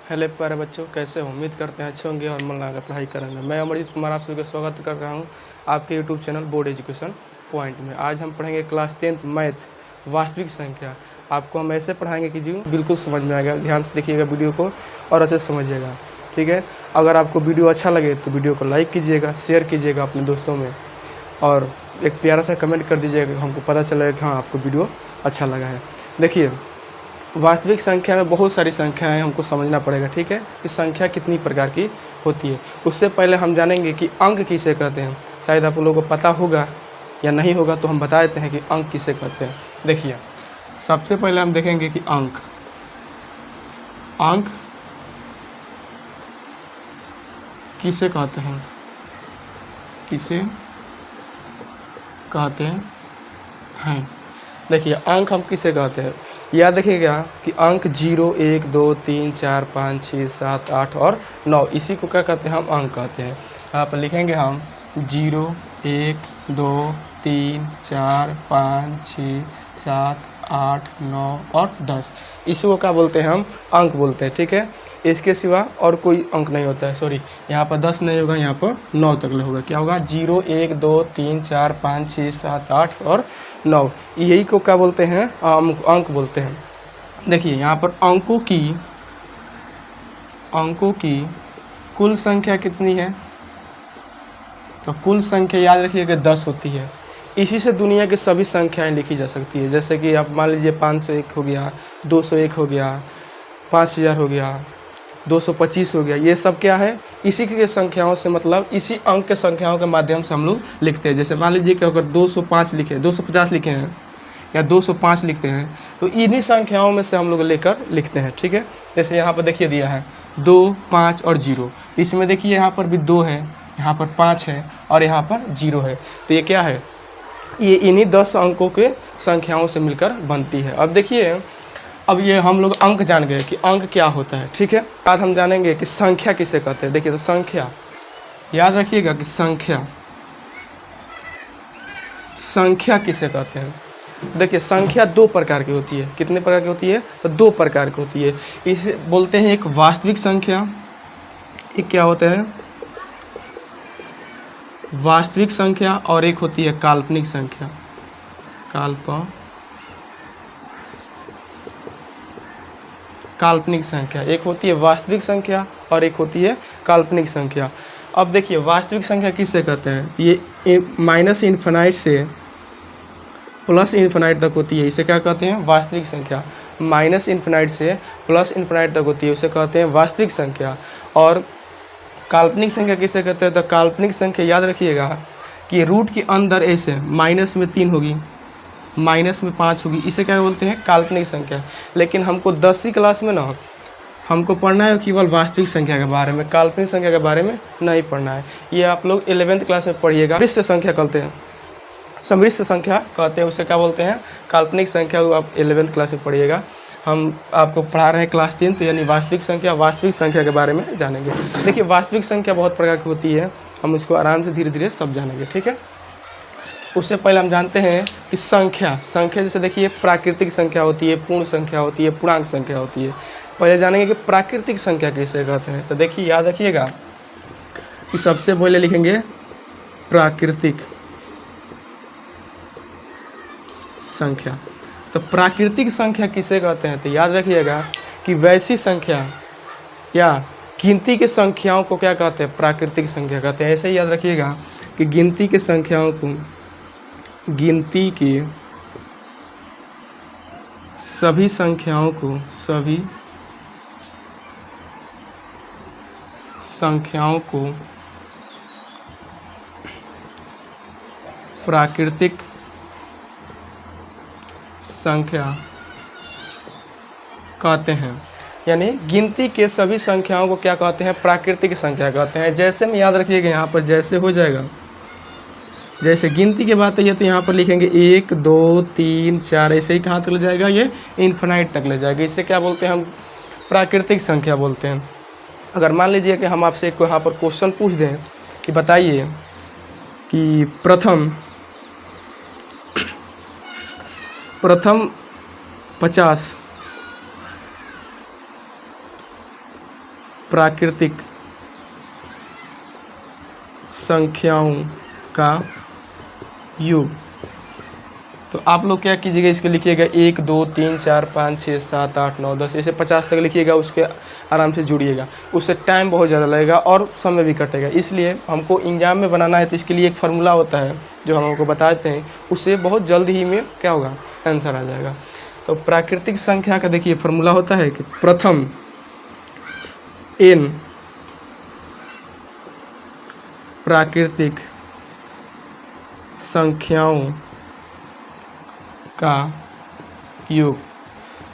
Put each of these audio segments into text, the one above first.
Hello प्यारे बच्चों, कैसे हो? उम्मीद करते हैं अच्छे होंगे और मन लगा पढ़ाई करेंगे। मैं अमरजीत कुमार आप सभी का स्वागत कर रहा हूं आपके YouTube channel board education point में। आज हम पढ़ेंगे क्लास 10th मैथ वास्तविक संख्या। आपको हम ऐसे पढ़ाएंगे कि जी बिल्कुल समझ में आएगा। ध्यान से देखिएगा वीडियो को और ऐसे समझिएगा, ठीक है। अगर आपको वीडियो अच्छा लगे तो वीडियो को लाइक कीजिएगा, शेयर कीजिएगा अपने दोस्तों में और एक प्यारा सा कमेंट कर दीजिएगा, हमको पता चलेगा कि हाँ आपको वीडियो अच्छा लगा है। देखिए, वास्तविक संख्या में बहुत सारी संख्याएं हमको समझना पड़ेगा, ठीक है, कि संख्या कितनी प्रकार की होती है। उससे पहले हम जानेंगे कि अंक किसे कहते हैं। शायद आप लोगों को पता होगा या नहीं होगा, तो हम बता देते हैं कि अंक किसे कहते हैं। देखिए, सबसे पहले हम देखेंगे कि अंक किसे कहते हैं, किसे कहते हैं। देखिए, अंक हम किसे कहते हैं, याद रखिएगा कि अंक 0, 1, 2, 3, 4, 5, 6, 7, 8 और 9, इसी को क्या कहते हैं, हम अंक कहते हैं। यहाँ पर लिखेंगे हम 0, 1, 2, 3, 4, 5, 6, 7, 8, 9 और 10, इसी को क्या बोलते हैं, हम अंक बोलते हैं, ठीक है। इसके सिवा और कोई अंक नहीं होता है। सॉरी, यहाँ पर 10 नहीं होगा, यहाँ पर 9 तक होगा। क्या होगा, 0, 1, 2, 3, 4, 5, 6, 7, 8 और 9, यही को क्या बोलते हैं, अंक बोलते हैं। देखिए, यहाँ पर अंकों की कुल संख्या कितनी है, तो कुल संख्या याद रखिएगा 10 होती है। इसी से दुनिया की सभी संख्याएं लिखी जा सकती है। जैसे कि आप मान लीजिए 501 हो गया, 201 हो गया, 5000 हो गया, 225 हो गया। ये सब क्या है, इसी के संख्याओं से, मतलब इसी अंक के संख्याओं के माध्यम से हम लोग लिखते हैं। जैसे मान लीजिए कि अगर 205 लिखे, 250 लिखे हैं या 205 लिखते हैं, तो इन्हीं संख्याओं में से हम लोग लेकर लिखते हैं, ठीक है। जैसे यहाँ पर देखिए दिया है 2, 5 और 0। इसमें देखिए यहाँ पर भी 2 है, यहाँ पर 5 है और यहाँ पर 0 है। तो ये क्या है, ये इन्हीं 10 अंकों के संख्याओं से मिलकर बनती है। अब देखिए, अब ये हम लोग अंक जान गए कि अंक क्या होता है, ठीक है। आज हम जानेंगे कि संख्या किसे कहते हैं। देखिए, तो संख्या याद रखिएगा कि संख्या किसे कहते हैं। देखिए, संख्या 2 प्रकार की होती है। कितने प्रकार की होती है, तो 2 प्रकार की होती है। इसे बोलते हैं एक वास्तविक संख्या, एक क्या होता है, वास्तविक संख्या, और एक होती है काल्पनिक संख्या। काल्पनिक संख्या, एक होती है वास्तविक संख्या और एक होती है काल्पनिक संख्या। अब देखिए, वास्तविक संख्या किसे कहते हैं, ये माइनस इन्फिनाइट से प्लस इन्फिनाइट तक होती है, इसे क्या कहते हैं, वास्तविक संख्या। माइनस इन्फिनाइट से प्लस इन्फिनाइट तक होती है, उसे कहते हैं वास्तविक संख्या। और काल्पनिक संख्या किसे कहते हैं, तो काल्पनिक संख्या याद रखिएगा कि रूट के अंदर ऐसे माइनस में 3 होगी, माइनस में 5 होगी, इसे क्या बोलते हैं, काल्पनिक संख्या। लेकिन हमको 10वीं क्लास में ना हमको पढ़ना है केवल वास्तविक संख्या के बारे में, काल्पनिक संख्या के बारे में नहीं पढ़ना है। ये आप लोग 11th क्लास में पढ़िएगा। समृद्ध संख्या कहते हैं, समृद्ध संख्या कहते हैं, उसे क्या बोलते हैं, काल्पनिक संख्या। वो आप 11th क्लास में पढ़िएगा। हम आपको पढ़ा रहे हैं क्लास 10, तो यानी वास्तविक संख्या के बारे में जानेंगे। देखिए, वास्तविक संख्या बहुत प्रकार की होती है, हम इसको आराम से धीरे धीरे सब जानेंगे, ठीक है। उससे पहले हम जानते हैं कि संख्या जैसे देखिए, प्राकृतिक संख्या होती है, पूर्ण संख्या होती है, पूर्णांक संख्या होती है। पहले जानेंगे कि प्राकृतिक संख्या किसे कहते हैं। तो देखिए, याद रखिएगा कि सबसे पहले लिखेंगे प्राकृतिक संख्या। तो प्राकृतिक संख्या किसे कहते हैं, तो याद रखिएगा कि वैसी संख्या या गिनती के संख्याओं को क्या कहते हैं, प्राकृतिक संख्या कहते हैं। ऐसे ही याद रखिएगा कि गिनती के संख्याओं को, गिनती के सभी संख्याओं को प्राकृतिक संख्या कहते हैं। यानी गिनती के सभी संख्याओं को क्या कहते हैं, प्राकृतिक संख्या कहते हैं। जैसे में याद रखिएगा, यहाँ पर जैसे हो जाएगा, जैसे गिनती की बात है तो यहाँ पर लिखेंगे 1, 2, 3, 4, ऐसे ही कहाँ तक ले जाएगा, ये इन्फिनाइट तक ले जाएगा। इसे क्या बोलते हैं, हम प्राकृतिक संख्या बोलते हैं। अगर मान लीजिए कि हम आपसे एक यहाँ पर क्वेश्चन पूछ दें कि बताइए कि प्रथम 50 प्राकृतिक संख्याओं का योग। तो आप लोग क्या कीजिएगा, इसके लिखिएगा 1 2 3 4 5 6 7 8 9 10 ऐसे 50 तक लिखिएगा, उसके आराम से जुड़िएगा। उससे टाइम बहुत ज़्यादा लगेगा और समय भी कटेगा, इसलिए हमको एग्जाम में बनाना है तो इसके लिए एक फार्मूला होता है जो हम आपको बताते हैं, उससे बहुत जल्द ही में क्या होगा, आंसर आ जाएगा। तो प्राकृतिक संख्या का देखिए फार्मूला होता है कि प्रथम n प्राकृतिक संख्याओं का योग।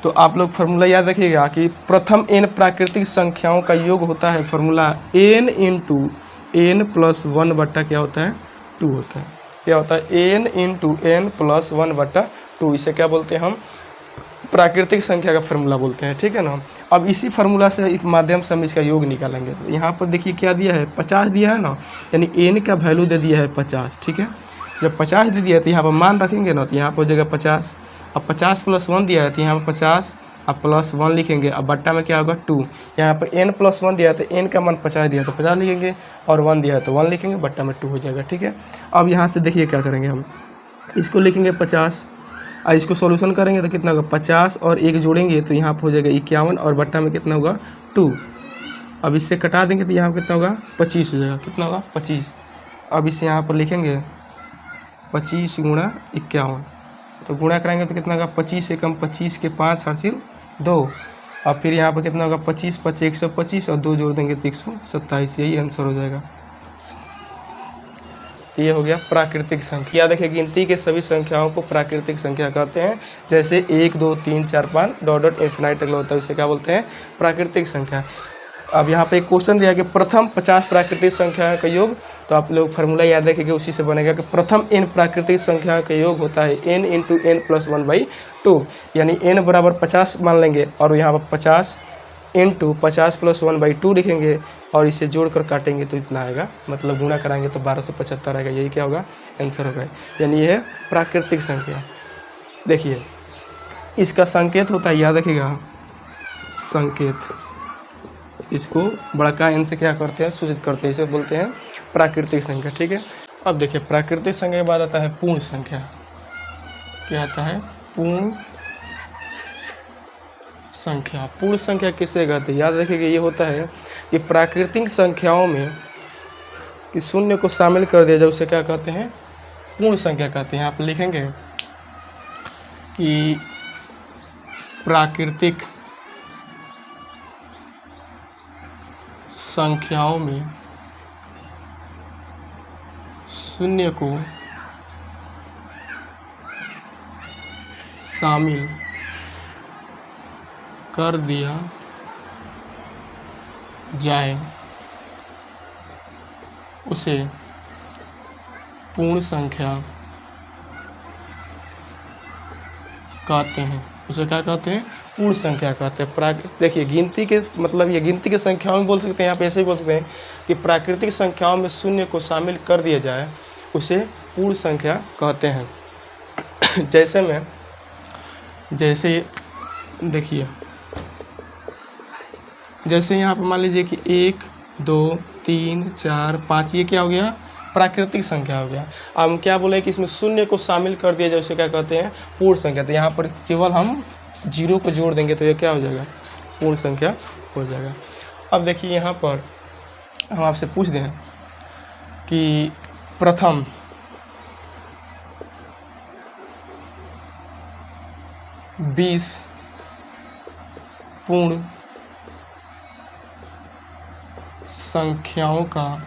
तो आप लोग फार्मूला याद रखिएगा कि प्रथम n प्राकृतिक संख्याओं का योग होता है formula n into n plus 1 बट्टा क्या होता है, 2 होता है। क्या होता है, n इंटू n प्लस 1 बट्टा 2। इसे क्या बोलते हैं हम, प्राकृतिक संख्या का फार्मूला बोलते हैं, ठीक है ना। अब इसी फार्मूला से एक माध्यम से हम इसका योग निकालेंगे। तो यहाँ पर देखिए क्या दिया है, 50 दिया है ना, यानी n का वैल्यू दे दिया है 50, ठीक है। जब 50 दे दिया है तो यहाँ पर मान रखेंगे ना, तो यहाँ पर हो जाएगा 50। अब 50 प्लस 1 दिया है तो यहाँ पर 50, अब प्लस 1 लिखेंगे, अब बट्टा में क्या होगा 2। यहाँ पर n प्लस 1 दिया है तो n का मान 50 दिया है तो 50 लिखेंगे, और 1 दिया है तो 1 लिखेंगे, बट्टा में 2 हो जाएगा, ठीक है। अब यहाँ से देखिए क्या करेंगे, हम इसको लिखेंगे 50 और इसको सॉल्यूशन करेंगे तो कितना होगा, 50 और 1 जोड़ेंगे तो यहाँ पर हो जाएगा 51, और बट्टा में कितना होगा 2। अब इससे कटा देंगे तो यहाँ पर कितना होगा, 25 हो जाएगा, कितना होगा 25। अब इसे यहाँ पर लिखेंगे 25 गुणा 51, तो गुणा कराएंगे तो कितना होगा, 25 से कम 25 के 5 हासिल 2, और फिर यहाँ पर कितना होगा 25 5 125, और 2 जोड़ देंगे तो 127। यही आंसर हो जाएगा। ये हो गया प्राकृतिक संख्या। देखिए गिनती के सभी संख्याओं को प्राकृतिक संख्या कहते हैं, जैसे 1 2 3 4 5 डॉट इन्फिनाइट तक होता है, उसे क्या बोलते हैं, प्राकृतिक संख्या। अब यहाँ पे एक क्वेश्चन दिया कि प्रथम 50 प्राकृतिक संख्या का योग। तो आप लोग फार्मूला याद रखेंगे, उसी से बनेगा कि प्रथम n प्राकृतिक संख्या का योग होता है n इंटू n प्लस 1/2, यानी n बराबर 50 मान लेंगे, और यहाँ पर 50 इंटू 50 प्लस 1/2 लिखेंगे, और इसे जोड़कर काटेंगे तो इतना आएगा, मतलब गुणा कराएंगे तो 1275 आएगा। यही क्या होगा, आंसर होगा, यानी यह है प्राकृतिक संख्या। देखिए इसका संकेत होता है, याद रखिएगा संकेत, इसको बड़का n से क्या करते हैं, सूचित करते हैं, इसे बोलते हैं प्राकृतिक संख्या, ठीक है। अब देखिए प्राकृतिक संख्या के बाद आता है पूर्ण संख्या। क्या आता है, पूर्ण संख्या। पूर्ण संख्या किसे कहते हैं, याद रखिएगा ये होता है कि प्राकृतिक संख्याओं में कि शून्य को शामिल कर दिया जाए, उसे क्या कहते हैं, पूर्ण संख्या कहते हैं। यहाँ पर लिखेंगे कि प्राकृतिक संख्याओं में शून्य को शामिल कर दिया जाए उसे पूर्ण संख्या कहते हैं। उसे क्या कहते हैं, पूर्ण संख्या कहते हैं। देखिए गिनती के मतलब ये गिनती के संख्याओं में बोल सकते हैं, यहाँ पे ऐसे ही बोल सकते हैं कि प्राकृतिक संख्याओं में शून्य को शामिल कर दिया जाए उसे पूर्ण संख्या कहते हैं। जैसे देखिए, जैसे यहाँ पर मान लीजिए कि 1 2 3 4 5 ये क्या हो गया, प्राकृतिक संख्या हो गया। अब हम क्या बोले कि इसमें शून्य को शामिल कर दिया जाए उसे क्या कहते हैं, पूर्ण संख्या। तो यहाँ पर केवल हम 0 को जोड़ देंगे तो ये क्या हो जाएगा, पूर्ण संख्या हो जाएगा। अब देखिए यहाँ पर हम आपसे पूछ दें कि प्रथम बीस पूर्ण संख्याओं का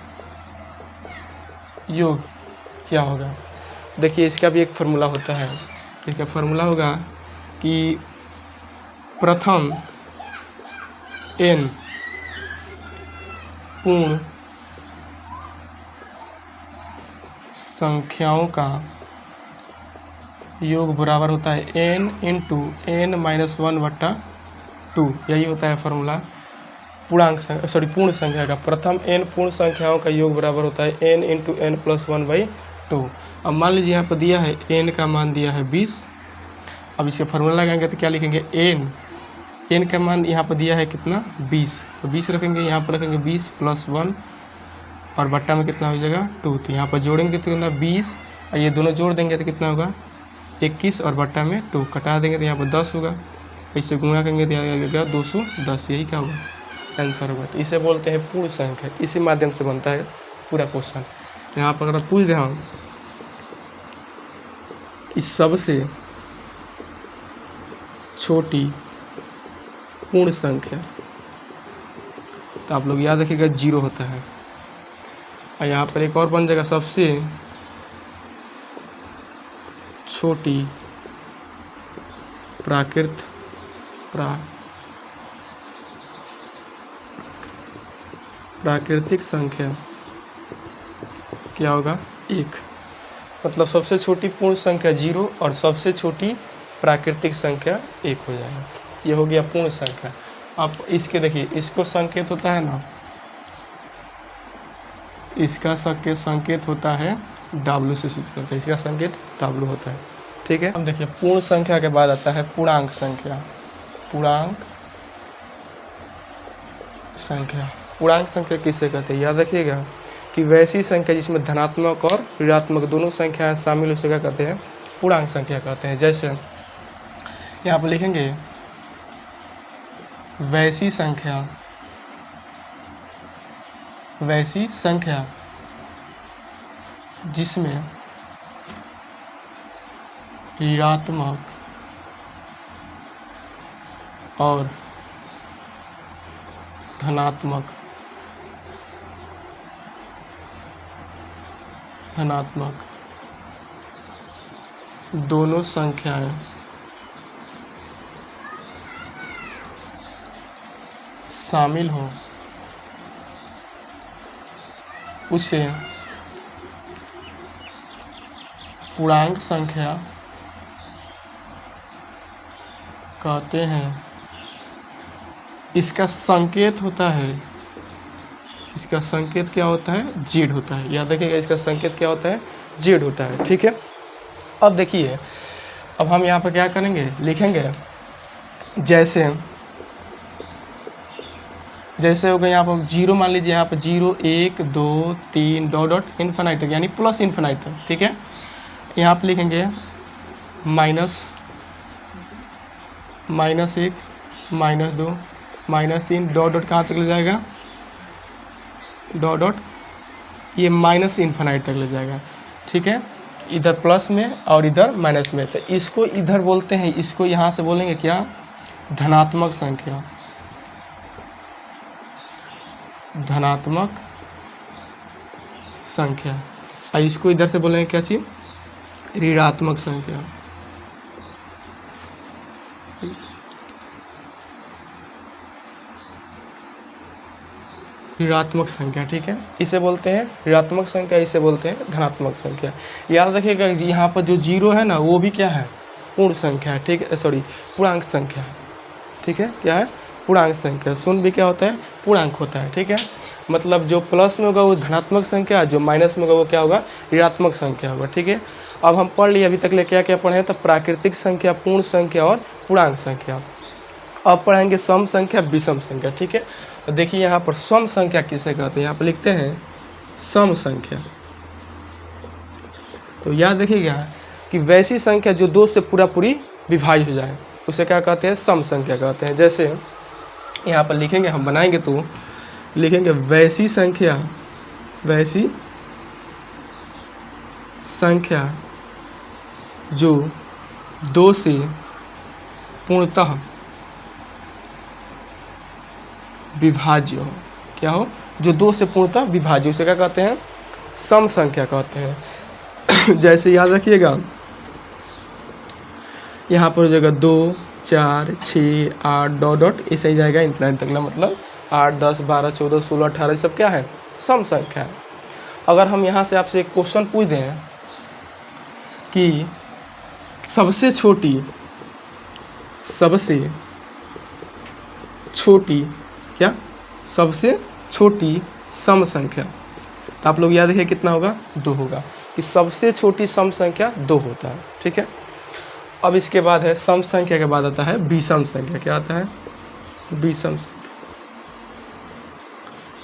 योग क्या होगा। देखिए इसका भी एक फार्मूला होता है। इसका फार्मूला होगा कि प्रथम n पूर्ण संख्याओं का योग बराबर होता है n इंटू n-1/2। यही होता है फार्मूला पूर्ण संख्या का। प्रथम n पूर्ण संख्याओं का योग बराबर होता है n इंटू n+1/2। अब मान लीजिए यहाँ पर दिया है n का मान दिया है 20। अब इसे फार्मूला लगाएंगे तो क्या लिखेंगे, n n का मान यहाँ पर दिया है कितना 20, तो 20 रखेंगे, यहाँ पर रखेंगे 20 + 1 और बट्टा में कितना हो जाएगा 2, तो यहाँ पर जोड़ेंगे तो कितना 20 और ये दोनों जोड़ देंगे तो कितना होगा 21 और बट्टा में 2, कटा देंगे तो यहाँ पर 10 होगा, इससे गुणा करेंगे तो यहाँ आएगा 210, यही क्या होगा आंसर होगा। तो इसे बोलते हैं पूर्ण संख्या, इसी माध्यम से बनता है पूरा क्वेश्चन। तो यहाँ पर अगर पूछ दें हम कि सबसे छोटी पूर्ण संख्या, तो आप लोग याद रखिएगा 0 होता है। और यहाँ पर एक और बन जाएगा सबसे छोटी प्राकृतिक संख्या क्या होगा 1, मतलब सबसे छोटी पूर्ण संख्या 0 और सबसे छोटी प्राकृतिक संख्या 1 हो जाएगा। ये हो गया पूर्ण संख्या। आप इसके देखिए, इसको संकेत होता है ना, इसका संकेत होता है W से सूचित करते हैं, इसका संकेत W होता है, ठीक है। अब देखिए पूर्ण संख्या के बाद आता है पूर्णांक संख्या। पूर्णांक संख्या किससे कहते हैं, याद रखिएगा कि वैसी संख्या जिसमें धनात्मक और ऋणात्मक दोनों संख्याएं शामिल, उसे क्या कहते हैं पूर्णांक संख्या कहते हैं। जैसे यहाँ पर लिखेंगे वैसी संख्या जिसमें ऋणात्मक और धनात्मक दोनों संख्याएं शामिल हो, उसे पूर्णांक संख्या कहते हैं। इसका संकेत होता है, इसका संकेत क्या होता है Z होता है, याद रखिएगा इसका संकेत क्या होता है Z होता है, ठीक है। अब देखिए, अब हम यहाँ पर क्या करेंगे, लिखेंगे जैसे हो गया यहाँ पर 0, मान लीजिए यहाँ पर 0 1 2 3 डॉट इन्फिनाइट तक, यानी प्लस इन्फिनाइट तक, ठीक है। यहाँ पर लिखेंगे -1 -2 -3 डॉट कहाँ तक ले जाएगा, डॉट ये माइनस इन्फिनाइट तक ले जाएगा, ठीक है। इधर प्लस में और इधर माइनस में, तो इसको इधर बोलते हैं, इसको यहाँ से बोलेंगे क्या धनात्मक संख्या, और इसको इधर से बोलेंगे क्या चीज ऋणात्मक संख्या। ऋणात्मक संख्या, ठीक है, इसे बोलते हैं ऋणात्मक संख्या, इसे बोलते हैं धनात्मक संख्या। याद रखिएगा यहाँ पर जो 0 है ना, वो भी क्या है पूर्ण संख्या है, ठीक है, सॉरी पूर्णांक संख्या, ठीक है, क्या है पूर्णांक संख्या। 0 भी क्या होता है पूर्णांक होता है, ठीक है। मतलब जो प्लस में होगा वो धनात्मक संख्या, जो माइनस में होगा वो क्या होगा ऋणात्मक संख्या होगा, ठीक है। अब हम पढ़ लिए अभी तक ले क्या क्या पढ़े हैं, तो प्राकृतिक संख्या, पूर्ण संख्या और पूर्णांक संख्या। अब पढ़ेंगे सम संख्या, विषम संख्या, ठीक है। तो देखिए यहाँ पर सम संख्या किसे कहते हैं, यहाँ पर लिखते हैं सम संख्या। तो याद रखिएगा कि वैसी संख्या जो 2 से पूरी विभाज्य हो जाए, उसे क्या कहते हैं सम संख्या कहते हैं। जैसे यहाँ पर लिखेंगे, हम बनाएंगे तो लिखेंगे वैसी संख्या जो 2 से पूर्णतः विभाज्य हो, क्या हो जो 2 से पूर्णतः विभाज्य, उसे क्या कहते हैं सम संख्या कहते हैं। जैसे याद रखिएगा यहाँ पर हो जाएगा 2 4 6 8 डॉट ऐसे ही जाएगा इन्फिनिट तक, मतलब 8 10 12 14 16 18 सब क्या है सम संख्या है। अगर हम यहाँ से आपसे एक क्वेश्चन पूछ दें कि सबसे छोटी सम संख्या, तो आप लोग याद रखिए कितना होगा 2 होगा, कि सबसे छोटी सम संख्या 2 होता है, ठीक है। अब इसके बाद है सम संख्या के बाद आता है विषम संख्या। क्या आता है विषम संख्या,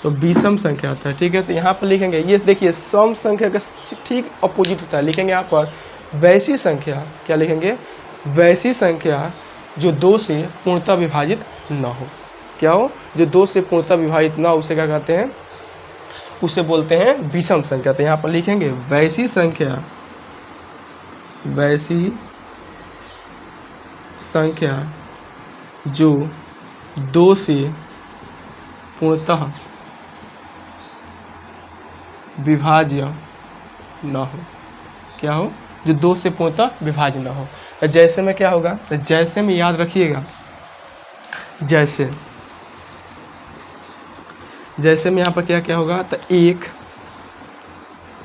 तो विषम संख्या आता है। ठीक है, तो यहाँ पर लिखेंगे, ये देखिए सम संख्या का ठीक अपोजिट होता है। लिखेंगे यहाँ पर वैसी संख्या, क्या लिखेंगे, वैसी संख्या जो 2 से पूर्णतः विभाजित न हो। क्या हो, जो 2 से पूर्णतः विभाजित न हो, उसे क्या कहते हैं, उसे बोलते हैं विषम संख्या। तो यहाँ पर लिखेंगे वैसी संख्या, वैसी संख्या जो 2 से पूर्णतः विभाज्य न हो। क्या हो, जो 2 से पूर्णतः विभाज्य न हो। तो जैसे में क्या होगा, तो जैसे में याद रखिएगा, जैसे में यहाँ पर क्या क्या होगा, तो 1,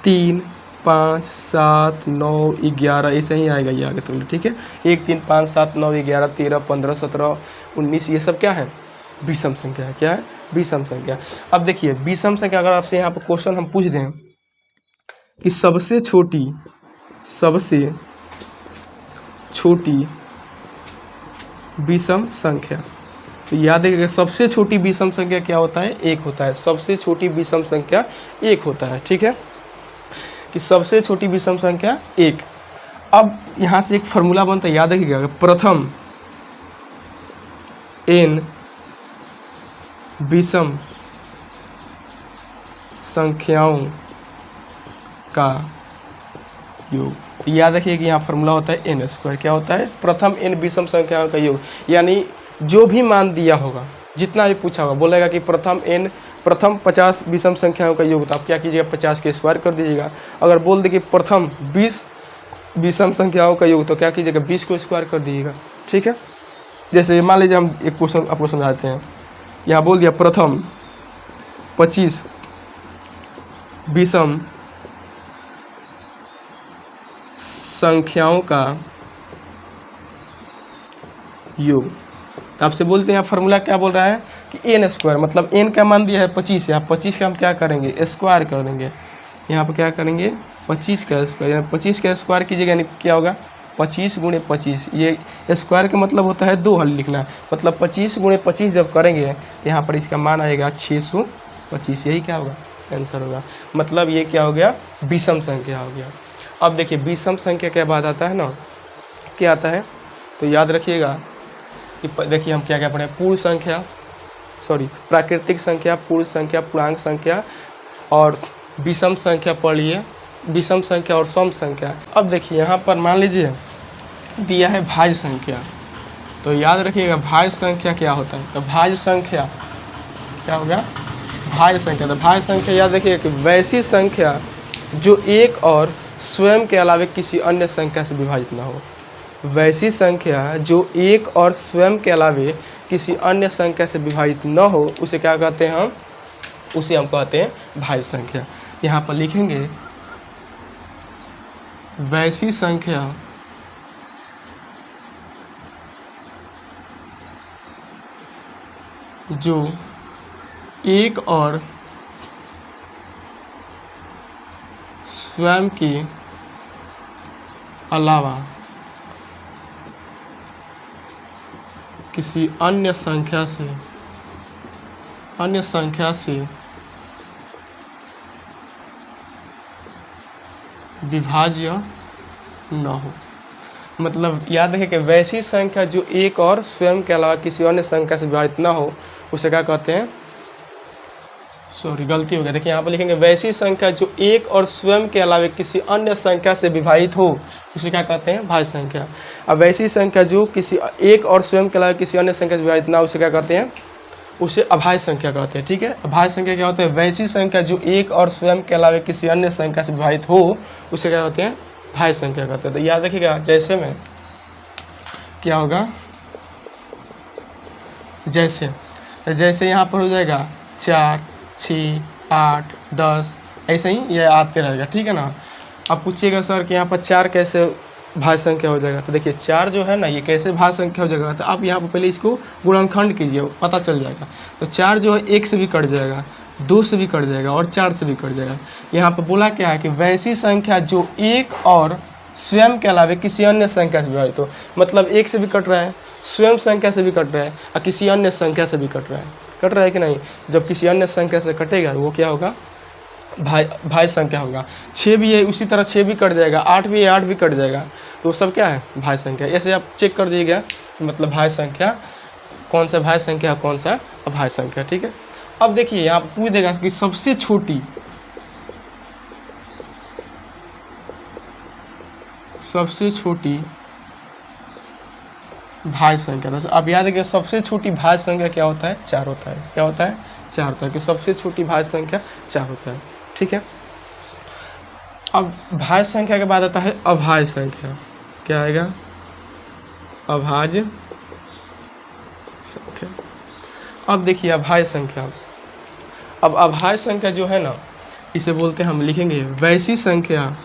3, 5, 7, 9, 11 ऐसे ही आएगा ये आगे तो। ठीक है, 1, 3, 5, 7, 9, 11, 13, 15, 17, 19, ये सब क्या है, विषम संख्या है। क्या है, विषम संख्या। अब देखिए विषम संख्या, अगर आपसे यहाँ पर क्वेश्चन हम पूछ दें कि सबसे छोटी विषम संख्या, तो याद रखिएगा सबसे छोटी विषम संख्या क्या होता है, 1 होता है। सबसे छोटी विषम संख्या 1 होता है। ठीक है, कि सबसे छोटी विषम संख्या 1। अब यहाँ से एक फार्मूला बनता है, याद रखिएगा, प्रथम n विषम संख्याओं का योग। याद रखिए कि यहाँ फार्मूला होता है n²। क्या होता है, प्रथम n विषम संख्याओं का योग, यानी जो भी मान दिया होगा, जितना भी पूछा होगा, बोलेगा कि प्रथम 50 विषम संख्याओं का योग, तो आप क्या कीजिएगा, 50 के स्क्वायर कर दीजिएगा। अगर बोल दे कि प्रथम 20 विषम संख्याओं का योग, तो क्या कीजिएगा, 20 को स्क्वायर कर दीजिएगा। ठीक है, जैसे मान लीजिए हम एक क्वेश्चन आपको समझाते हैं। यहाँ बोल दिया प्रथम 25 विषम संख्याओं का योग। आपसे बोलते हैं फार्मूला क्या बोल रहा है कि n², मतलब n का मान दिया है 25 है, आप 25 का हम क्या करेंगे, स्क्वायर कर देंगे। यहाँ पर क्या करेंगे, 25 का स्क्वायर, यानी 25 का स्क्वायर कीजिएगा, यानी क्या होगा, 25 × 25। ये स्क्वायर का मतलब होता है 2 हल लिखना, मतलब 25 × 25 जब करेंगे तो यहाँ पर इसका मान आएगा 625। यही क्या होगा, आंसर होगा। मतलब ये क्या हो गया, विषम संख्या हो गया। अब देखिए विषम संख्या के बाद आता है ना, क्या आता है, तो याद रखिएगा कि देखिए हम क्या क्या पढ़े, पूर्ण संख्या, प्राकृतिक संख्या, पूर्ण संख्या, पूर्णांक संख्या और विषम संख्या पढ़ लिए, विषम संख्या और सम संख्या। अब देखिए यहाँ पर मान लीजिए दिया है भाज्य संख्या, तो याद रखिएगा भाज्य संख्या क्या होता है, तो भाज्य संख्या क्या हो गया, भाज्य संख्या। तो भाज्य संख्या याद रखिएगा कि वैसी संख्या जो एक और स्वयं के अलावा किसी अन्य संख्या से विभाजित ना हो। वैसी संख्या जो एक और स्वयं के अलावा किसी अन्य संख्या से विभाजित न हो, उसे क्या कहते हैं हम, उसे हम कहते हैं भाज्य संख्या। यहाँ पर लिखेंगे वैसी संख्या जो एक और स्वयं के अलावा किसी अन्य संख्या से विभाज्य न हो। मतलब याद रखें कि वैसी संख्या जो एक और स्वयं के अलावा किसी अन्य संख्या से विभाजित न हो, उसे क्या कहते हैं, गलती हो गया। देखिए यहाँ पर लिखेंगे वैसी संख्या जो एक और स्वयं के अलावा किसी अन्य संख्या से विभाजित हो, उसे क्या कहते हैं, भाज्य संख्या। अब वैसी संख्या जो किसी एक और स्वयं के अलावा किसी अन्य संख्या से विभाजित ना हो, उसे क्या कहते हैं, उसे अभाज्य संख्या कहते हैं। ठीक है, अभाज्य संख्या क्या होता है, वैसी संख्या जो एक और स्वयं के अलावा किसी अन्य संख्या से विभाजित हो, उसे क्या कहते हैं, भाज्य संख्या कहते हैं। तो याद रखिएगा जैसे में क्या होगा, जैसे यहाँ पर हो जाएगा 4, 6, 8, 10 ऐसे ही ये आते रहेगा। ठीक है ना। अब पूछिएगा सर कि यहाँ पर 4 कैसे भाज्य संख्या हो जाएगा, तो देखिए 4 जो है ना, ये कैसे भाज्य संख्या हो जाएगा, तो आप यहाँ पर पहले इसको गुणनखंड कीजिए, पता चल जाएगा। तो 4 जो है 1 से भी कट जाएगा, 2 से भी कट जाएगा और 4 से भी कट जाएगा। यहाँ पर बोला क्या है कि वैसी संख्या जो एक और स्वयं के अलावा किसी अन्य संख्या से विभाजित हो, मतलब 1 से भी कट रहा है स्वयं संख्या से भी कट रहा है और किसी अन्य संख्या से भी कट रहा है कि नहीं। जब किसी अन्य संख्या से कटेगा वो क्या होगा, भाज्य संख्या होगा। 6 भी है उसी तरह 6 भी कट जाएगा, 8 भी है 8 भी कट जाएगा, तो सब क्या है, भाज्य संख्या। ऐसे आप चेक कर दीजिएगा मतलब भाज्य संख्या कौन सा भाज्य संख्या कौन सा अभाज्य संख्या, ठीक है। अब देखिए यहाँ पूछ देगा कि सबसे छोटी भाज्य संख्या। तो अब याद रखिए सबसे छोटी भाज्य संख्या क्या होता है, 4 होता है। क्या होता है, 4 होता है कि सबसे छोटी भाज्य संख्या 4 होता है, ठीक है। अब भाज्य संख्या के बाद आता है अभाज्य संख्या। क्या आएगा, अभाज्य संख्या। अब देखिए अभाज्य संख्या, अब अभाज्य संख्या जो है ना इसे बोलते हैं, हम लिखेंगे वैसी संख्या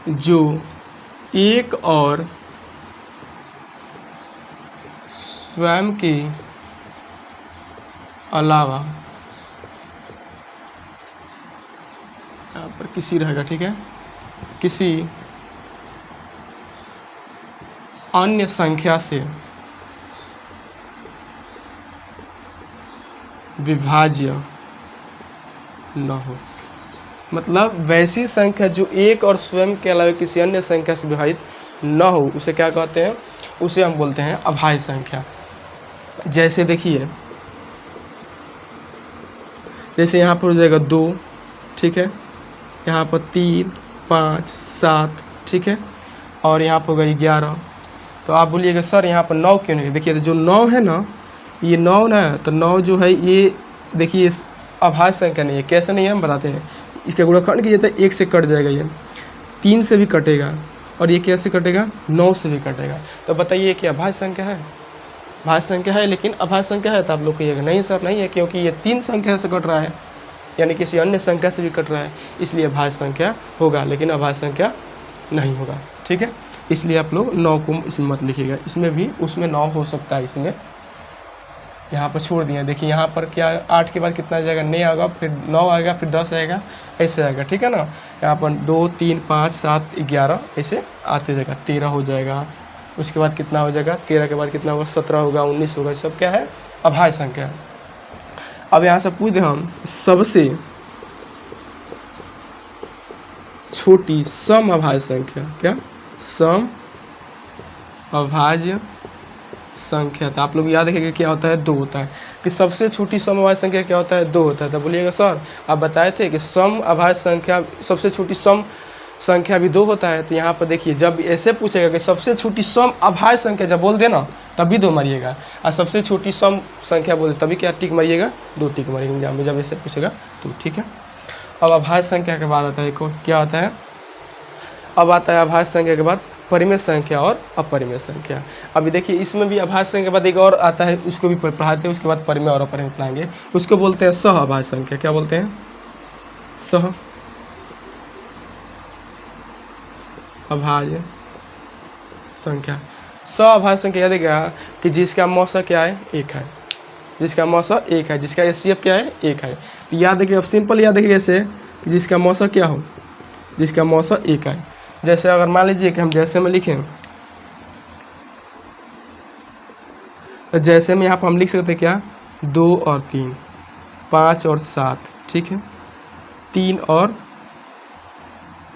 जो एक और स्वयं के अलावा, यहाँ पर किसी रहेगा, ठीक है, किसी अन्य संख्या से विभाज्य न हो। मतलब वैसी संख्या जो एक और स्वयं के अलावा किसी अन्य संख्या से विभाजित न हो उसे क्या कहते हैं, उसे हम बोलते हैं अभाज्य संख्या। जैसे देखिए, जैसे यहाँ पर हो जाएगा 2, ठीक है, यहाँ पर 3, 5, 7, ठीक है, और यहाँ पर होगा 11। तो आप बोलिएगा सर यहाँ पर 9 क्यों नहीं है। देखिए जो 9 है ना, ये 9 ना, तो 9 जो है ये देखिए अभाज्य संख्या नहीं है। कैसे नहीं है हम बताते हैं। इसका गुणनखंड कीजिए तो 1 से कट जाएगा, ये 3 से भी कटेगा, और ये कैसे कटेगा, 9 से भी कटेगा। तो बताइए कि अभाज्य संख्या है, भाज्य संख्या है लेकिन अभाज्य संख्या है। तो आप लोग कहिएगा नहीं सर नहीं है, क्योंकि ये 3 संख्या से कट रहा है, यानी किसी अन्य संख्या से भी कट रहा है, इसलिए भाज्य संख्या होगा लेकिन अभाज्य संख्या नहीं होगा, ठीक है। इसलिए आप लोग 9 को इसमें मत लिखिएगा, इसमें भी उसमें 9 हो सकता है, इसमें यहाँ पर छोड़ दिया। देखिए यहाँ पर क्या 8 के बाद कितना आ जाएगा, 9 आएगा, फिर 9 आएगा, फिर 10 आएगा, ऐसे आएगा, ठीक है ना। यहाँ पर 2, 3, 5, 7, 11 ऐसे आते जाएगा, 13 हो जाएगा। उसके बाद कितना हो जाएगा, 13 के बाद कितना होगा, 17 होगा, 19 होगा, सब क्या है, अभाज्य संख्या है। अब यहाँ से पूछ दें हम सबसे छोटी सम अभाज्य संख्या, क्या सम अभाज्य संख्या। तो आप लोग याद रखेंगे क्या होता है, 2 होता है। कि सबसे छोटी सम अभाज्य संख्या क्या होता है, 2 होता है। तो बोलिएगा सर आप बताए थे कि सम अभाज्य संख्या, सबसे छोटी सम संख्या भी 2 होता है। तो यहाँ पर देखिए जब ऐसे पूछेगा कि सबसे छोटी सम अभाज्य संख्या जब बोल देना तभी 2 मारिएगा, और सबसे छोटी सम संख्या बोल तभी क्या टिक मारिएगा, 2 टिक मारिएगा जब ऐसे पूछेगा तो, ठीक है। अब अभाज्य संख्या के बाद आता है क्या आता है, अब आता है अभाज्य संख्या के बाद परिमेय संख्या और अपरिमेय संख्या। अभी देखिए इसमें भी अभाज्य संख्या के बाद एक और आता है, उसको भी पढ़ाते हैं, उसके बाद परिमेय और अपरिमेय पढ़ाएंगे। उसको बोलते हैं सह अभाज्य संख्या। क्या बोलते हैं, सह अभाज्य संख्या। सह अभाज्य संख्या याद रखिएगा कि जिसका मौसा क्या है, 1 है, जिसका मौसा 1 है, जिसका एचसीएफ क्या है, 1 है। तो याद रखिए, अब सिंपल याद रखिए ऐसे, जिसका मौसा क्या हो, जिसका मौसा 1 है। जैसे अगर मान लीजिए कि हम जैसे में लिखें, तो जैसे में यहाँ पर हम लिख सकते हैं क्या, 2 और 3, 5 और 7, ठीक है, 3 और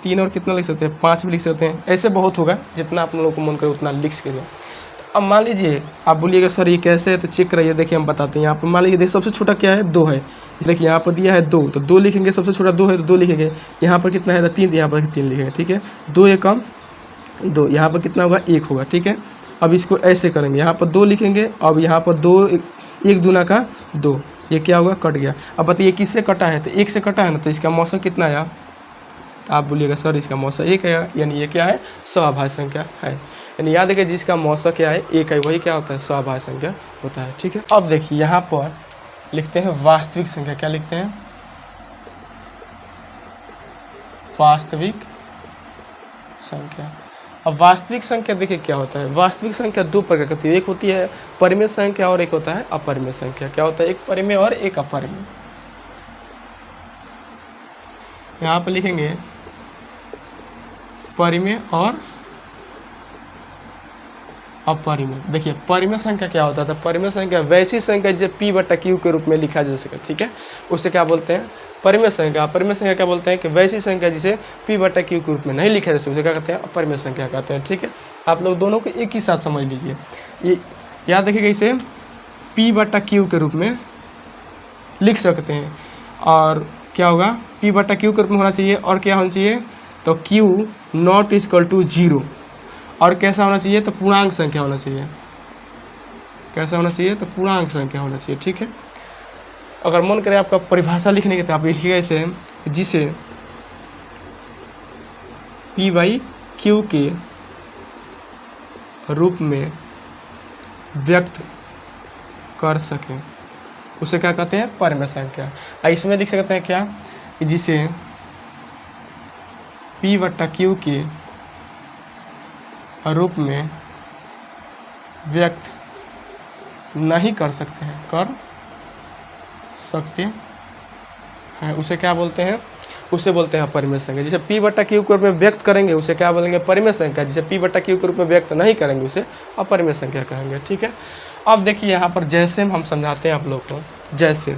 कितना लिख सकते हैं, 5 भी लिख सकते हैं। ऐसे बहुत होगा, जितना आप लोगों को मन करे उतना लिख सकते हैं। अब मान लीजिए आप बोलिएगा सर ये कैसे है, तो चेक कराइए। देखिए हम बताते हैं। यहाँ पर मान लीजिए देखिए सबसे छोटा क्या है, 2 है। देखिए यहाँ पर दिया है 2, तो 2 लिखेंगे, सबसे छोटा 2 है तो 2 लिखेंगे। यहाँ पर कितना है, तो 3, यहाँ पर 3 लिखेंगे, ठीक है। 2 एक कम 2, यहाँ पर कितना होगा, 1 होगा, ठीक है। अब इसको ऐसे करेंगे, यहाँ पर 2 लिखेंगे, अब यहाँ पर 2 1 दूना का 2, ये क्या होगा, कट गया। अब बताइए किससे कटा है, तो 1 से कटा है ना, तो इसका मौसा कितना आया, तो आप बोलिएगा सर इसका मौसा 1 है, यानी ये क्या है, सहअभाज्य संख्या है। यानी याद रखिए जिसका मौसा क्या है, 1 है, वही क्या होता है, सहअभाज्य संख्या होता है, ठीक है। अब देखिए यहाँ पर लिखते हैं वास्तविक संख्या। क्या लिखते हैं, वास्तविक संख्या। अब वास्तविक संख्या देखिए क्या होता है, वास्तविक संख्या 2 प्रकार की होती है। एक होती है परिमेय संख्या और एक होता है अपरिमेय संख्या। क्या होता है, एक परिमेय और एक अपरिमेय। यहाँ पर लिखेंगे परिमेय और अपरिमेय। देखिए परिमेय संख्या क्या होता है, परिमेय संख्या वैसी संख्या जिसे p बटा q के रूप में लिखा जा सके, ठीक है, उसे क्या बोलते हैं, परिमेय संख्या। परिमेय संख्या क्या बोलते हैं कि वैसी संख्या जिसे p बटा q के रूप में नहीं लिखा जा सके, उसे क्या कहते हैं, अपरिमेय संख्या कहते हैं, ठीक है। आप लोग दोनों को एक ही साथ समझ लीजिए। ये याद रखिएगा, इसे p बटा q के रूप में लिख सकते हैं, और क्या होगा, p बटा q के रूप में होना चाहिए, और क्या होना चाहिए, तो q नॉट इक्वल टू 0, और कैसा होना चाहिए, तो पूर्णांक संख्या होना चाहिए। कैसा होना चाहिए, तो पूर्णांक संख्या होना चाहिए, ठीक है। अगर मन करे आपका परिभाषा लिखने की, तो आप लिखिएगा इसे, जिसे p बाई q के रूप में व्यक्त कर सकें, उसे क्या कहते हैं, परिमेय संख्या। इसमें लिख सकते हैं क्या, कि जिसे p बटा q के रूप में व्यक्त नहीं कर सकते हैं, कर सकते हैं, उसे क्या बोलते हैं, उसे बोलते हैं परिमेय संख्या। जिसे p बटा q के रूप में व्यक्त करेंगे उसे क्या बोलेंगे, परिमेय संख्या। जिसे p बटा q के रूप में व्यक्त नहीं करेंगे उसे अपरिमेय संख्या कहेंगे, ठीक है। अब देखिए यहाँ पर जैसे हम समझाते हैं आप लोग को, जैसे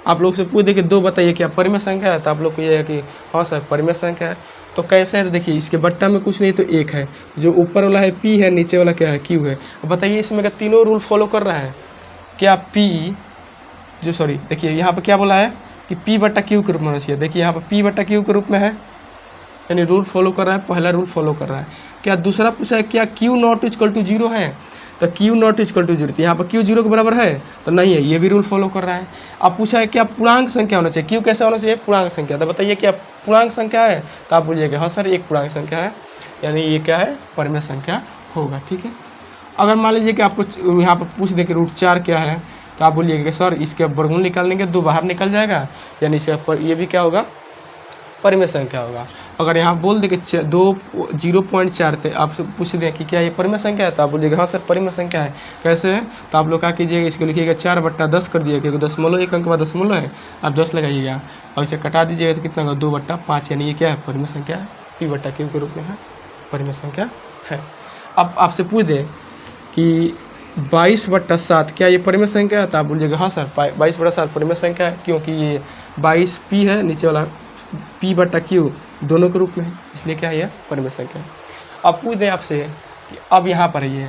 आप लोग से पूछ दे कि 2 बताइए क्या परिमेय संख्या है, तो आप लोग को ये है कि हाँ सर परिमेय संख्या है। तो कैसे है, तो देखिए इसके बट्टा में कुछ नहीं तो 1 है, जो ऊपर वाला है p है, नीचे वाला क्या है, q है। अब बताइए इसमें क्या तीनों रूल फॉलो कर रहा है क्या, p जो सॉरी देखिए यहाँ पर क्या बोला है कि p बटा q के रूप में होना चाहिए। देखिए यहाँ पर p बटा q के रूप में है, यानी रूल फॉलो कर रहा है, पहला रूल फॉलो कर रहा है। क्या दूसरा पूछा है, क्या q नॉट इक्वल टू 0 है, तो q नॉट इक्वल टू 0, तो यहाँ पर q 0 के बराबर है, तो नहीं है, ये भी रूल फॉलो कर रहा है। अब पूछा है क्या पूर्णांक संख्या होना चाहिए, q कैसा होना चाहिए, पूर्णांक संख्या। तो बताइए क्या पूर्णांक संख्या है, तो आप बोलिएगा हाँ सर एक पूर्णांक संख्या है, यानी ये क्या है, परिमेय संख्या होगा, ठीक है। अगर मान लीजिए कि आपको यहाँ पर पूछ दे कि √4 क्या है, तो आप बोलिएगा सर इसके वर्गमूल निकालने के 2 बाहर निकल जाएगा, यानी इसका ये भी क्या होगा, परिमेय संख्या होगा। अगर यहाँ बोल दे कि 0.4 थे, आप पूछ दें कि क्या ये परिमेय संख्या है, तो आप बोलिएगा हाँ सर परिमेय संख्या है। कैसे है, तो आप लोग क्या कीजिएगा, इसको लिखिएगा 4 बट्टा 10 कर दिए, क्योंकि 1 अंक बाद दशमलव है, आप 10 लगाइएगा और इसे कटा दीजिएगा, तो कितना होगा 2 बट्टा 5, यानी ये क्या है, परिमेय संख्या है, p बटा q के रूप में है, परिमेय संख्या है। अब आपसे पूछ दे कि 22 बट्टा 7 क्या ये परिमेय संख्या है, तो आप बोलिएगा हाँ सर 22 बट्टा 7 परिमेय संख्या है, क्योंकि ये 22 p है, नीचे वाला p बटा q दोनों के रूप में है, इसलिए क्या है यह परिमेय संख्या है। अब पूछ दें आपसे कि अब यहाँ पर ये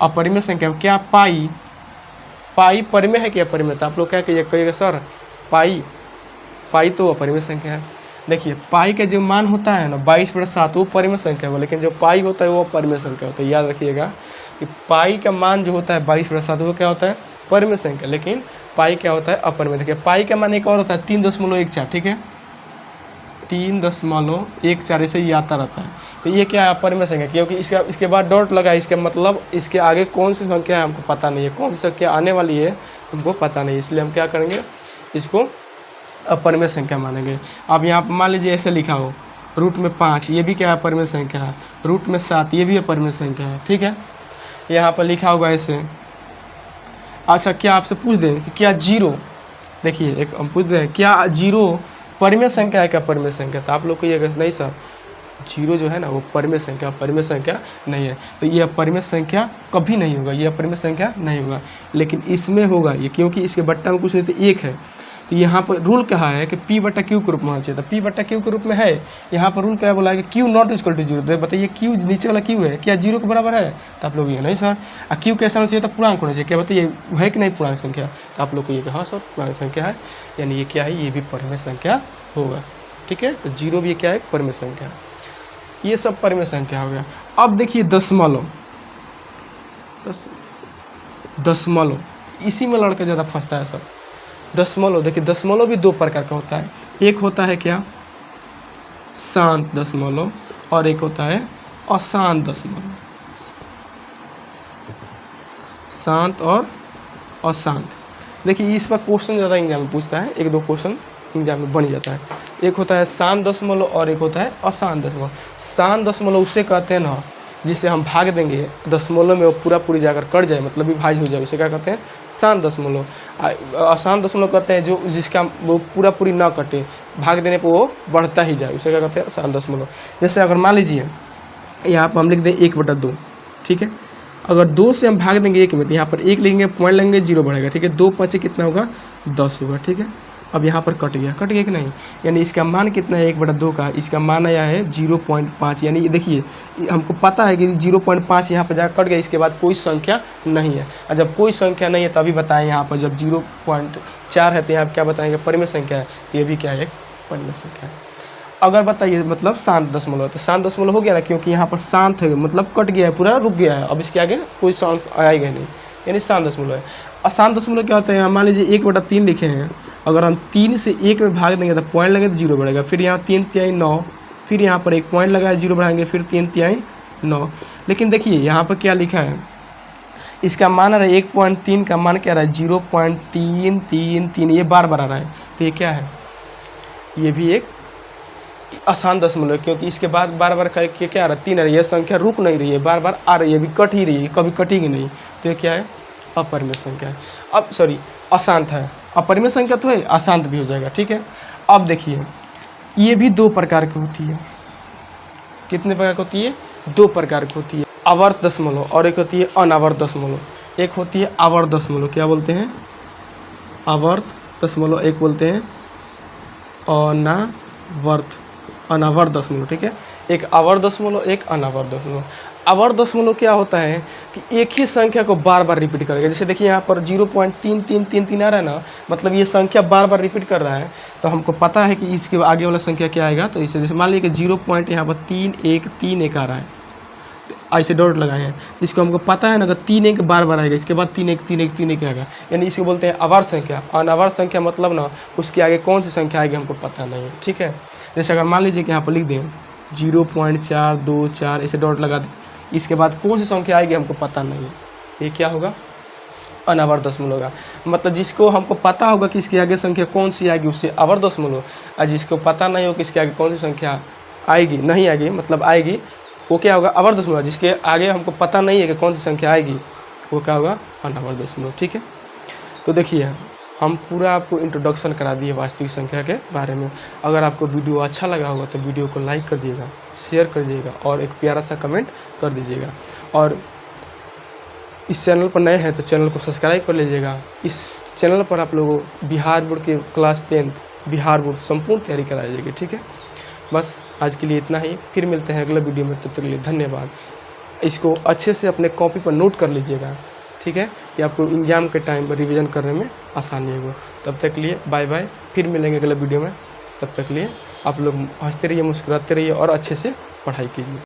अपरिमेय संख्या क्या, पाई परिमेय है क्या परिमेय, तो आप लोग क्या कहिएगा सर पाई तो अपरिमेय संख्या है। देखिए पाई का जो मान होता है ना 22 बटा 7 वो परिमेय संख्या हो, लेकिन जो पाई होता है वो अपरिमेय संख्या होता है। याद रखिएगा कि पाई का मान जो होता है 22 बटा 7 वो क्या होता है, परिमेय संख्या, लेकिन पाई क्या होता है, अपरिमेय। देखिए पाई का मान एक और होता है 3.14, ठीक है, 3.14 ऐसे ही आता रहता है, तो ये क्या है, अपरिमेय संख्या, क्योंकि इसके बाद डॉट लगा, इसके मतलब इसके आगे कौन सी संख्या है हमको पता नहीं है, कौन सी संख्या आने वाली है हमको पता नहीं, इसलिए हम क्या करेंगे, इसको अपरिमेय संख्या मानेंगे। अब यहाँ पर मान लीजिए ऐसे लिखा हो √5, ये भी क्या है, अपरिमेय संख्या है, √7 ये भी अपरिमेय संख्या है, ठीक है। यहाँ पर लिखा होगा ऐसे। अच्छा क्या आपसे पूछ दें कि क्या 0, देखिए एक हम पूछ रहे हैं क्या 0 परिमेय संख्या है क्या, परिमेय संख्या, तो आप लोग को ये नहीं सर 0 जो है ना वो परिमेय संख्या नहीं है, तो ये अपरिमेय संख्या कभी नहीं होगा, ये अपरिमेय संख्या नहीं होगा, लेकिन इसमें होगा ये, क्योंकि इसके बट्टा में कुछ नहीं तो 1 है। तो यहाँ पर रूल कहा है कि p बटा q के रूप में होना चाहिए, तो p बटा q के रूप में है। यहाँ पर रूल क्या बोला है कि q नॉट इक्वल टू 0, तो बताइए q नीचे वाला q है क्या 0 के बराबर है, तो आप लोग ये नहीं सर q कैसा होना चाहिए, तो पूर्णांक होना चाहिए, क्या बताइए है कि नहीं पूर्णांक संख्या, तो आप लोग को ये हाँ सर पूर्णांक संख्या है, यानी ये क्या है, ये भी परिमेय संख्या होगा, ठीक है। तो 0 भी क्या है, परिमेय संख्या, ये सब परिमेय संख्या हो गया। अब देखिए दशमलव, इसी में लड़का ज़्यादा फंसता है सब। दशमलव, देखिए दशमलव भी 2 प्रकार का होता है, एक होता है क्या शांत दशमलव और एक होता है अशांत दशमलव, शांत और अशांत। देखिए इस पर क्वेश्चन ज़्यादा एग्जाम में पूछता है, 1-2 क्वेश्चन एग्जाम में बन जाता है। एक होता है शांत दशमलव और एक होता है अशांत दशमलव। शांत दशमलव उसे कहते हैं ना जिससे हम भाग देंगे दशमलव में वो पूरा पूरी जाकर कट जाए, मतलब विभाज्य हो जाए, उसे क्या कहते हैं? शांत दशमलव। अशांत दशमलव कहते हैं जो जिसका वो पूरा पूरी ना कटे, भाग देने पर वो बढ़ता ही जाए, उसे क्या कहते हैं? शांत दशमलव। जैसे अगर मान लीजिए यहाँ पर हम लिख दें 1/2, ठीक है। अगर 2 से हम भाग देंगे 1 में, तो यहाँ पर 1 लिखेंगे, पॉइंट लेंगे, 0 बढ़ेगा, ठीक है। 2 5 कितना होगा? 10 होगा, ठीक है। अब यहाँ पर कट गया कि नहीं? यानी इसका मान कितना है 1/2 का? इसका मान आया है 0.5। यानी ये देखिए हमको पता है कि 0.5 यहाँ पर जाकर कट गया, इसके बाद कोई संख्या नहीं है। और जब कोई संख्या नहीं है तभी बताएं यहाँ पर, जब 0.4 है तो यहाँ पर क्या बताएंगे? परिमेय संख्या है। ये भी क्या है? एक परिमेय संख्या है। अगर बताइए मतलब शांत दशमलव, तो शांत दशमलव हो गया ना, क्योंकि यहाँ पर शांत है, मतलब कट गया है, पूरा रुक गया है, अब इसके आगे कोई साउंड आएगा नहीं, यानी शांत दशमलव है। अशांत दशमलव क्या होता है? यहाँ मान लीजिए 1/3 लिखे हैं, अगर हम 3 से 1 में भाग देंगे तो पॉइंट लगेगा तो 0 बढ़ेगा, फिर यहाँ 3/3 9, फिर यहाँ पर एक पॉइंट लगाया 0 बढ़ाएंगे, फिर 3/3 9। लेकिन देखिए यहाँ पर क्या लिखा है, इसका मान आ रहा है 1.3 का मान क्या आ रहा है? 0.333, ये बार बार आ रहा है, तो ये क्या है? ये भी एक अशांत दशमलव, क्योंकि इसके बाद बार बार करके क्या आ रहा है? 3 आ रही है, संख्या रुक नहीं रही है, बार बार आ रही है, अभी कट ही रही है, कभी कटेगी नहीं, तो ये क्या है? अपरिमेय संख्या है। अब सॉरी अशांत है, अपरिमेय संख्या तो है, अशांत भी हो जाएगा, ठीक है। अब देखिए ये भी 2 प्रकार की होती है। कितने प्रकार की होती है? 2 प्रकार की होती है, आवर्त दशमलव और एक होती है अनावर्त दशमलव। एक होती है आवर्त दशमलव, क्या बोलते हैं? आवर्त दशमलव। एक बोलते हैं अनावर्त दशमलव, ठीक है। एक आवर्त दशमलव, एक अनावर्त दशमलव। आवर्त दशमलव क्या होता है कि एक ही संख्या को बार बार रिपीट करेगा। जैसे देखिए यहाँ पर 0.3333 आ रहा है ना, मतलब ये संख्या बार बार रिपीट कर रहा है, तो हमको पता है कि इसके आगे वाला संख्या क्या आएगा। तो इसे जैसे मान लीजिए कि 0. यहाँ पर 3131 आ रहा है, ऐसे डॉट लगाए हैं, इसको हमको पता है ना, अगर 3 1 बार बार आएगा, इसके बाद 3 1 3 1 3 1 आएगा, यानी इसको बोलते हैं आवर्त संख्या। अनावर्त संख्या मतलब ना उसके आगे कौन सी संख्या आएगी हमको पता नहीं है, ठीक है। जैसे अगर मान लीजिए कि यहाँ पर लिख दें 0.424, ऐसे डॉट लगा दें, इसके बाद कौन सी संख्या आएगी हमको पता नहीं है, ये क्या होगा? अनावर्त दशमलव होगा। मतलब जिसको हमको पता होगा कि इसके आगे संख्या कौन सी आएगी उससे आवर्त दशमलव, और जिसको पता नहीं हो कि इसके आगे कौन सी संख्या आएगी, नहीं आएगी मतलब आएगी, वो क्या होगा? आवर्त दशमलव। जिसके आगे हमको पता नहीं है कि कौन सी संख्या आएगी, वो क्या होगा? अनावर्त दशमलव, ठीक है। तो देखिए हम पूरा आपको इंट्रोडक्शन करा दिए वास्तविक संख्या के बारे में। अगर आपको वीडियो अच्छा लगा होगा तो वीडियो को लाइक कर दिएगा, शेयर कर दीजिएगा और एक प्यारा सा कमेंट कर दीजिएगा। और इस चैनल पर नए हैं तो चैनल को सब्सक्राइब कर लीजिएगा। इस चैनल पर आप लोगों बिहार बोर्ड के क्लास 10th बिहार बोर्ड संपूर्ण तैयारी कराई जाएगी, ठीक है। बस आज के लिए इतना ही, फिर मिलते हैं अगले वीडियो में, तब तक के लिए धन्यवाद। इसको अच्छे से अपने कॉपी पर नोट कर लीजिएगा, ठीक है, कि आपको एग्जाम के टाइम पर रिवीजन करने में आसानी होगा। तब तक के लिए बाय बाय, फिर मिलेंगे अगले वीडियो में। तब तक के लिए आप लोग हंसते रहिए, मुस्कुराते रहिए और अच्छे से पढ़ाई कीजिए।